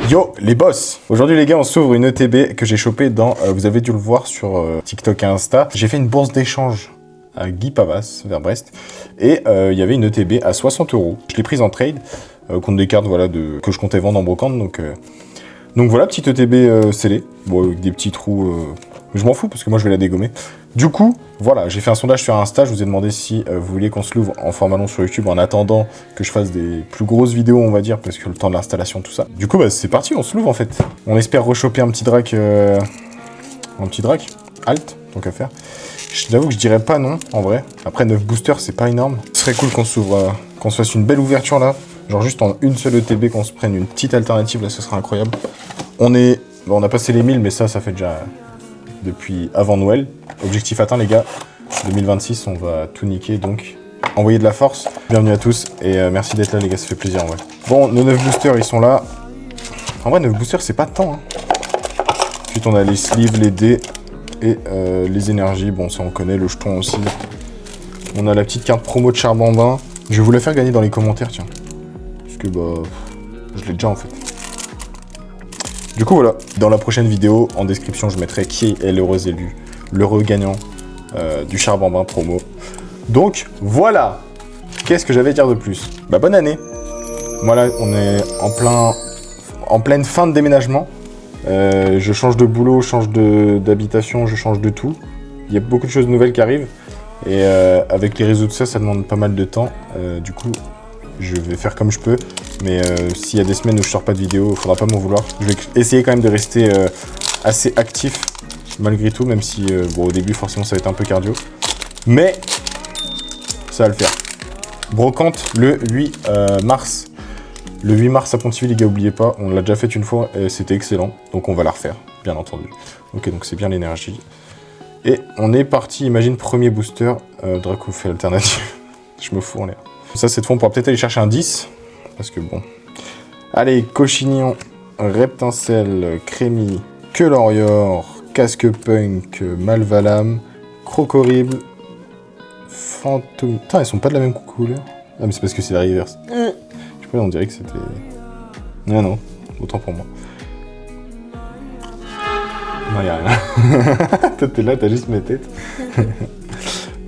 Yo les boss. Aujourd'hui les gars on s'ouvre une ETB que j'ai chopé dans, vous avez dû le voir sur TikTok et Insta. J'ai fait une bourse d'échange à Guy Pavas vers Brest et il y avait une ETB à 60 €. Je l'ai prise en trade contre des cartes voilà, que je comptais vendre en brocante. Donc voilà, petite ETB scellée, bon, avec des petits trous, mais je m'en fous parce que moi je vais la dégommer. Du coup, voilà, j'ai fait un sondage sur Insta, je vous ai demandé si vous vouliez qu'on se l'ouvre en format long sur YouTube en attendant que je fasse des plus grosses vidéos, on va dire, parce que le temps de l'installation, tout ça. Du coup, bah, c'est parti, on se l'ouvre en fait. On espère rechoper un petit drac, alt, tant qu'à faire. J'avoue que je dirais pas non, en vrai. Après, 9 boosters, c'est pas énorme. Ce serait cool qu'on s'ouvre, qu'on se fasse une belle ouverture là. Genre juste en une seule ETB, qu'on se prenne une petite alternative, là, ce serait incroyable. On a passé les 1000, mais ça fait déjà depuis avant Noël. Objectif atteint, les gars. 2026, on va tout niquer, donc envoyez de la force. Bienvenue à tous, et merci d'être là, les gars, ça fait plaisir, en vrai. Bon, nos 9 boosters, ils sont là. En vrai, 9 boosters, c'est pas de temps, hein. Ensuite, on a les sleeves, les dés, et les énergies. Bon, ça, on connaît, le jeton aussi. On a la petite carte promo de Charbambin. Je vais vous la faire gagner dans les commentaires, tiens. Parce que, bah, je l'ai déjà, en fait. Du coup, voilà. Dans la prochaine vidéo, en description, je mettrai qui est l'heureux élu, l'heureux gagnant du Charbambin promo. Donc, voilà. Qu'est-ce que j'avais à dire de plus? Bah, bonne année. Voilà, on est en pleine fin de déménagement. Je change de boulot, je change d'habitation, je change de tout. Il y a beaucoup de choses nouvelles qui arrivent. Et avec les réseaux de ça demande pas mal de temps. Du coup, je vais faire comme je peux. Mais s'il y a des semaines où je sors pas de vidéo, il faudra pas m'en vouloir. Je vais essayer quand même de rester assez actif, malgré tout, même si bon, au début, forcément, ça va être un peu cardio. Mais ça va le faire. Brocante le 8 mars. Le 8 mars à Pontivy, les gars, oubliez pas, on l'a déjà fait une fois et c'était excellent. Donc on va la refaire, bien entendu. Ok, donc c'est bien l'énergie. Et on est parti, imagine, premier booster, Draco fait alternative. Je me fous en l'air. Ça, cette fois, on pourra peut-être aller chercher un 10. Parce que bon. Allez, Cochignon, Reptincelle, Crémy, Queulorior, Casque Punk, Malvalam, Crocorrible, Fantôme. Putain, elles sont pas de la même couleur. Ah, mais c'est parce que c'est la reverse. Je sais pas, on dirait que c'était. Non, non, autant pour moi. Non, y'a rien. Toi, t'es là, t'as juste mes têtes.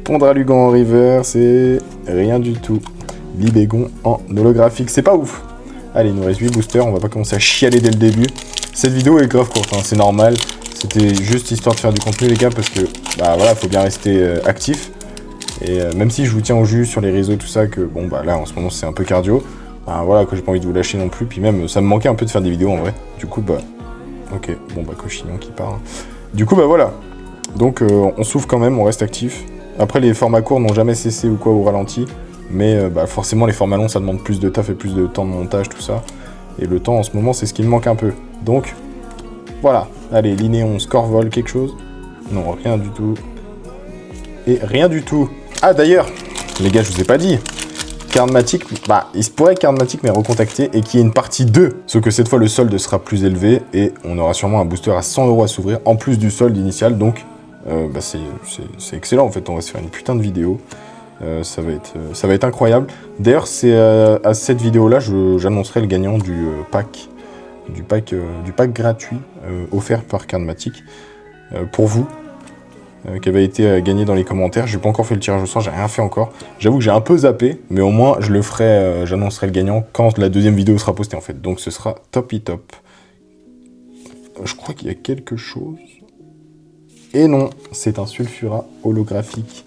Pondralugan en reverse et rien du tout. Libégon en holographique, c'est pas ouf. Allez, il nous reste 8 boosters, on va pas commencer à chialer dès le début. Cette vidéo est grave courte, hein, c'est normal. C'était juste histoire de faire du contenu, les gars, parce que, bah voilà, faut bien rester actif. Et même si je vous tiens au jus sur les réseaux, tout ça, que bon, bah là, en ce moment, c'est un peu cardio. Bah voilà, que j'ai pas envie de vous lâcher non plus. Puis même, ça me manquait un peu de faire des vidéos, en vrai. Du coup, bah, ok, bon, bah, Cochignon qui part. Hein. Du coup, bah voilà. Donc, on s'ouvre quand même, on reste actif. Après, les formats courts n'ont jamais cessé ou quoi au ralenti. Mais bah, forcément, les formats longs, ça demande plus de taf et plus de temps de montage, tout ça. Et le temps, en ce moment, c'est ce qui me manque un peu. Donc, voilà. Allez, Linéon, Scorvol, quelque chose. Non, rien du tout. Et rien du tout. Ah, d'ailleurs, les gars, je vous ai pas dit. Cardmatic, bah, il se pourrait que Cardmatic m'ait recontacté et qu'il y ait une partie 2. Sauf que cette fois, le solde sera plus élevé et on aura sûrement un booster à 100 € à s'ouvrir, en plus du solde initial. Donc, bah, c'est excellent, en fait. On va se faire une putain de vidéo. Ça va être incroyable. D'ailleurs, c'est à cette vidéo-là, j'annoncerai le gagnant du pack gratuit offert par Cardmatic pour vous, qui avait été gagné dans les commentaires. J'ai pas encore fait le tirage au sort, j'ai rien fait encore. J'avoue que j'ai un peu zappé, mais au moins je le ferai. J'annoncerai le gagnant quand la deuxième vidéo sera postée en fait. Donc ce sera top. Je crois qu'il y a quelque chose. Et non, c'est un sulfurat holographique.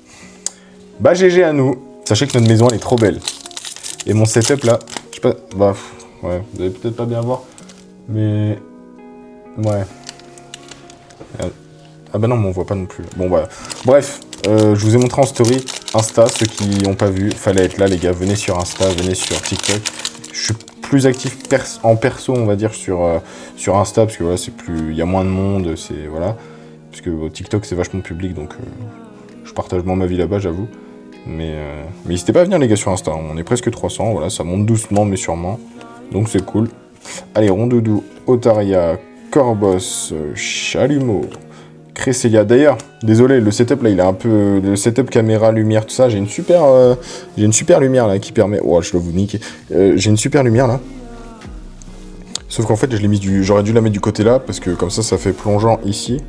Bah GG à nous. Sachez que notre maison elle est trop belle. Et mon setup là, je sais pas, bah ouais, vous allez peut-être pas bien voir, mais ouais. Ah bah non, mais on voit pas non plus. Bon bah, bref, je vous ai montré en story Insta, ceux qui n'ont pas vu, fallait être là les gars, venez sur Insta, venez sur TikTok. Je suis plus actif en perso, on va dire, sur Insta, parce que voilà, c'est plus, il y a moins de monde, c'est voilà, parce que TikTok c'est vachement public, donc je partage moins ma vie là-bas, j'avoue. Mais n'hésitez pas à venir les gars sur Insta, on est presque 300, voilà, ça monte doucement mais sûrement, donc c'est cool. Allez, Rondoudou, Otaria, Corbos, Chalumeau, Cresselia. D'ailleurs, désolé, le setup là, il est un peu, le setup caméra, lumière, tout ça, j'ai une super lumière là qui permet, oh je dois vous niquer, j'ai une super lumière là, Sauf qu'en fait, j'aurais dû la mettre du côté là, parce que comme ça fait plongeant ici,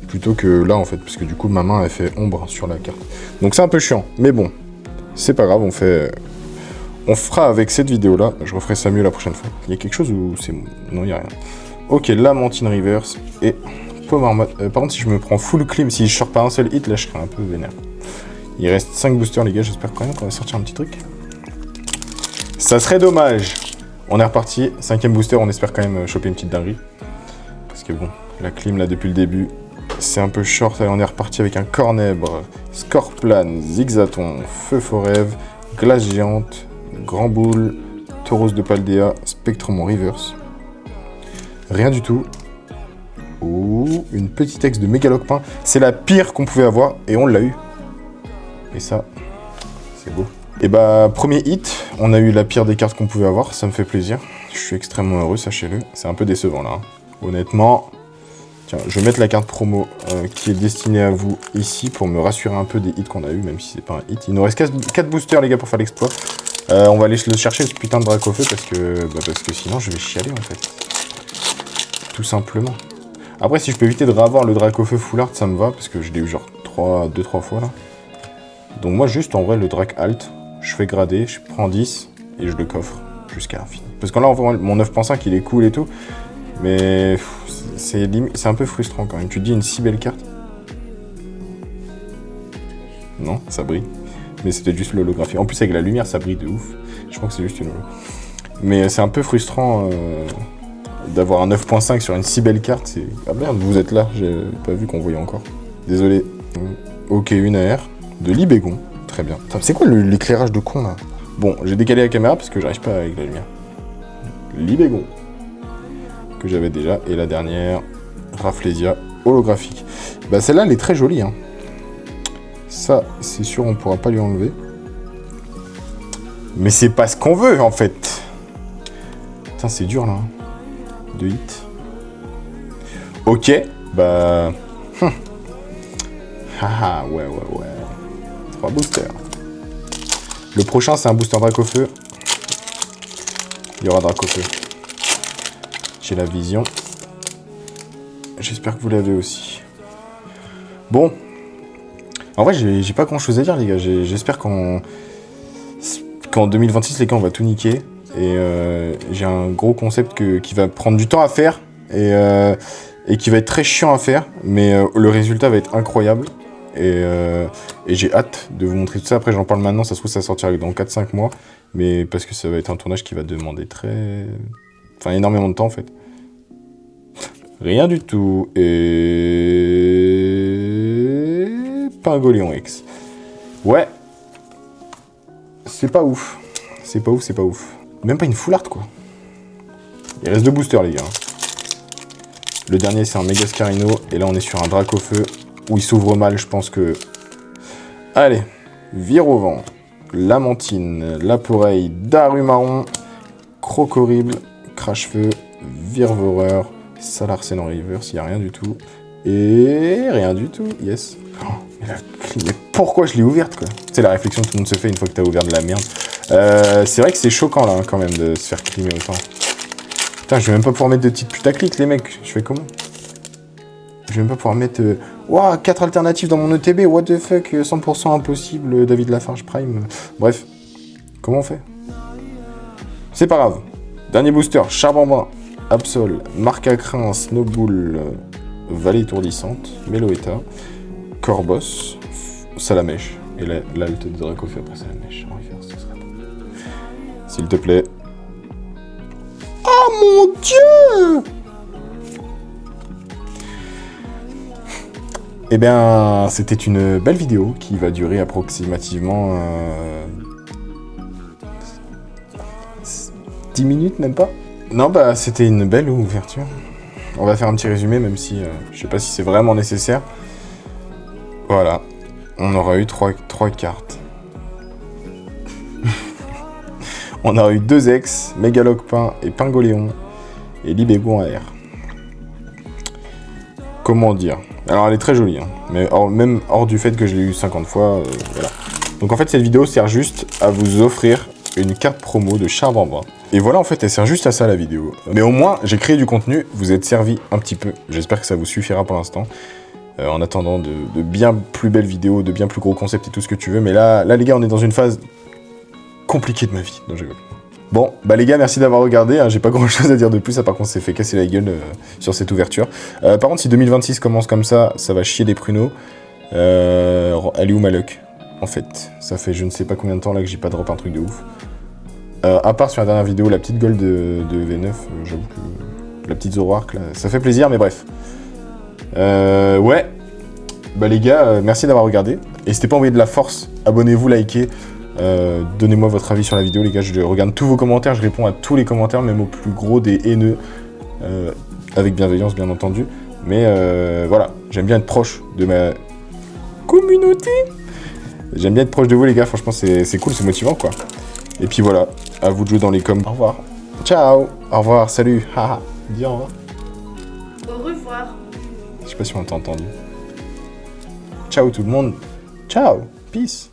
plutôt que là, en fait, parce que du coup, ma main, elle fait ombre sur la carte. Donc c'est un peu chiant, mais bon, c'est pas grave, on fera avec cette vidéo-là, je referai ça mieux la prochaine fois. Il y a quelque chose où c'est... Non, il n'y a rien. Ok, Lamentine Reverse et Pomarmotte. Par contre, si je me prends full clean, si je sors pas un seul hit, là, je serai un peu vénère. Il reste 5 boosters, les gars, j'espère quand même qu'on va sortir un petit truc. Ça serait dommage. On est reparti, 5ème booster, on espère quand même choper une petite dinguerie. Parce que bon, la clim, là, depuis le début, c'est un peu short. Allez, on est reparti avec un Cornèbre, Scorplan, Zigzaton, Feu Forève, Glace Géante, Grand Boule, Tauros de Paldea, Spectrum en reverse. Rien du tout. Ouh, une petite ex de Mégalocpin. C'est la pire qu'on pouvait avoir et on l'a eu. Et ça, c'est beau. Et bah, premier hit, on a eu la pire des cartes qu'on pouvait avoir, ça me fait plaisir. Je suis extrêmement heureux, sachez-le. C'est un peu décevant là. Honnêtement, tiens, je vais mettre la carte promo qui est destinée à vous ici pour me rassurer un peu des hits qu'on a eu, même si c'est pas un hit. Il nous reste 4 boosters les gars pour faire l'exploit. On va aller le chercher ce putain de Dracofeu parce que sinon je vais chialer en fait. Tout simplement. Après si je peux éviter de revoir le Dracofeu full art ça me va parce que je l'ai eu genre 2-3 fois là. Donc moi juste en vrai le Drac alt, je fais grader, je prends 10 et je le coffre jusqu'à l'infini. Parce que là en vrai mon 9.5 il est cool et tout. Mais c'est un peu frustrant quand même. Tu te dis une si belle carte. Non, ça brille. Mais c'était juste l'holographie. En plus avec la lumière ça brille de ouf. Je crois que c'est juste une holo. Mais c'est un peu frustrant d'avoir un 9.5 sur une si belle carte. Ah merde, vous êtes là, j'ai pas vu qu'on voyait encore. Désolé. Ok, une AR. De Libégon. Très bien. C'est quoi l'éclairage de con là? Bon, j'ai décalé la caméra parce que j'arrive pas avec la lumière. Libégon. Que j'avais déjà. Et la dernière, Rafflesia holographique. Bah celle-là, elle est très jolie. Hein. Ça, c'est sûr, on pourra pas lui enlever. Mais c'est pas ce qu'on veut, en fait. Putain, c'est dur, là. 2 hits. Ok, bah... Haha, ouais. 3 boosters. Le prochain, c'est un booster Dracofeu. Il y aura Dracofeu. J'ai la vision. J'espère que vous l'avez aussi. Bon. En vrai, j'ai pas grand chose à dire, les gars. J'espère qu'en 2026, les gars, on va tout niquer. Et j'ai un gros concept qui va prendre du temps à faire. Et qui va être très chiant à faire. Mais le résultat va être incroyable. Et j'ai hâte de vous montrer tout ça. Après, j'en parle maintenant. Ça se trouve, ça sortira dans 4-5 mois. Mais parce que ça va être un tournage qui va demander énormément de temps, en fait. Rien du tout. Et... Pingoléon X. Ouais. C'est pas ouf. C'est pas ouf. Même pas une full art, quoi. Il reste 2 boosters, les gars. Le dernier, c'est un Mégascarino. Et là, on est sur un Dracofeu où il s'ouvre mal, je pense que... Allez. Vire au vent. Lamentine. Laporeille. Darumaron. Crocorrible. Crache-feu. Virevoreur. Salarsen en reverse, il n'y a rien du tout. Et rien du tout, yes. Oh, mais pourquoi je l'ai ouverte, quoi? C'est la réflexion que tout le monde se fait une fois que tu as ouvert de la merde. C'est vrai que c'est choquant, là, quand même, de se faire climer autant. Putain, je vais même pas pouvoir mettre de petites putaclic, les mecs. Je fais comment? Je vais même pas pouvoir mettre... Waouh, 4 alternatives dans mon ETB, what the fuck, 100% impossible, David Lafarge Prime. Bref, comment on fait? C'est pas grave. Dernier booster, Charbambin. Absol, Marcacrin, Snowbull, Vallée étourdissante, Meloetta, Corbos, Salamèche. Et l'alt de Dracofeu après Salamèche. En reverse, ce serait bon. S'il te plaît. Oh mon Dieu! Eh bien, c'était une belle vidéo qui va durer approximativement 10 minutes, même pas. Non, bah, c'était une belle ouverture. On va faire un petit résumé, même si je sais pas si c'est vraiment nécessaire. Voilà. On aura eu 3 cartes. On aura eu 2 ex, Mégalocpin et Pingoléon, et Libégon AR. Comment dire? Alors, elle est très jolie, hein, mais même hors du fait que je l'ai eu 50 fois, voilà. Donc, en fait, cette vidéo sert juste à vous offrir une carte promo de Charbambin. Et voilà, en fait, elle sert juste à ça, la vidéo. Mais au moins, j'ai créé du contenu, vous êtes servi un petit peu. J'espère que ça vous suffira pour l'instant. En attendant de bien plus belles vidéos, de bien plus gros concepts et tout ce que tu veux. Mais là, les gars, on est dans une phase compliquée de ma vie. Donc, je rigole. Bon, bah les gars, merci d'avoir regardé. Hein. J'ai pas grand chose à dire de plus, à part qu'on s'est fait casser la gueule sur cette ouverture. Par contre, si 2026 commence comme ça va chier des pruneaux. Elle est où ma luck? En fait, ça fait je ne sais pas combien de temps là que j'ai pas drop un truc de ouf. À part sur la dernière vidéo, la petite gold de V9, j'avoue que la petite Zoroark là, ça fait plaisir, mais bref. Ouais. Bah les gars, merci d'avoir regardé. N'hésitez pas à envoyer de la force, abonnez-vous, likez, donnez-moi votre avis sur la vidéo les gars, je regarde tous vos commentaires, je réponds à tous les commentaires, même aux plus gros des haineux, avec bienveillance bien entendu. Mais voilà, j'aime bien être proche de ma communauté. J'aime bien être proche de vous les gars, franchement c'est cool, c'est motivant quoi. Et puis voilà, à vous de jouer dans les coms. Au revoir. Ciao. Au revoir, salut. Haha. Dis au revoir. Au revoir. Je sais pas si on t'a entendu. Ciao tout le monde. Ciao. Peace.